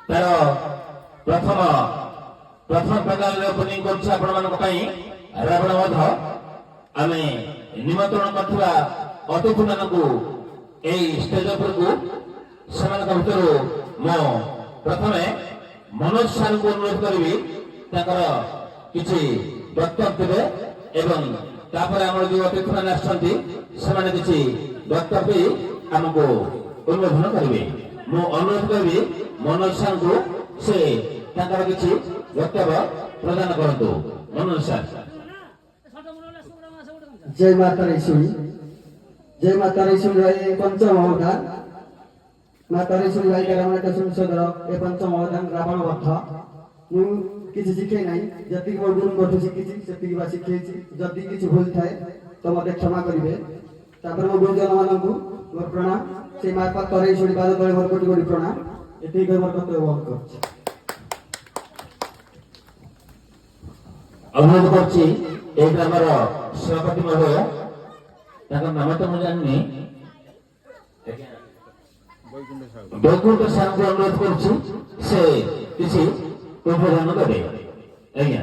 ତାର ପ୍ରଥମ ପେଣ୍ଡାଲରେ ଓପନିଂ କରୁଛି ଆପଣମାନଙ୍କ ପାଇଁ ରାବଣ ବଧ। ଆମେ ନିମନ୍ତ୍ରଣ କରୁଥିବା ଅତିଥିମାନଙ୍କୁ ଏହି ଷ୍ଟେଜ ଉପରକୁ ସେମାନଙ୍କ ଭିତରୁ ମୁଁ ପ୍ରଥମେ ମନୋଜ ସାର୍ଙ୍କୁ ଅନୁରୋଧ କରିବି ତାଙ୍କର କିଛି ବକ୍ତବ୍ୟ ଦେବେ ଏବଂ ତାପରେ ଆମର ଯେଉଁ ଅତିଥିମାନେ ଆସିଛନ୍ତି ସେମାନେ କିଛି ବକ୍ତବ୍ୟ ଆମକୁ ଉନ୍ମୋଚନ କରିବେ। ମୁଁ ଅନୁରୋଧ କରିବି ମନୋଜ ସାର୍ଙ୍କୁ ସେ ତାଙ୍କର କିଛି ବକ୍ତବ୍ୟ ପ୍ରଦାନ କରନ୍ତୁ। ମନୋଜ ସାର୍। जय माता ईश्वरी, जय माता ईश्वरी भाई पंचम अवतार माता ईश्वरी भाई रमण संसदर ए पंचम अवतार रावण वध मु किसी शिखे नहीं जति मो गुरु कोठु शिखिछि सेति बा शिखेछि जति किछि भूल थाए तो मते क्षमा करिवे। तापर मो गुरुजन माननकु मोर प्रणाम से माता ईश्वरी पाद तळे मोर कोटि कोटि प्रणाम एति मोर कर्तव्य वहन करछि। अनुरोध करछि এই গ্রামের সভাপতি মহোদয় তার নাম তো ମୁଁ জানি বৈকুণ্ঠ সারଙ୍କୁ অনুরোধ করছি সে কিছু উদ্বোধন দেবে। আজ্ঞା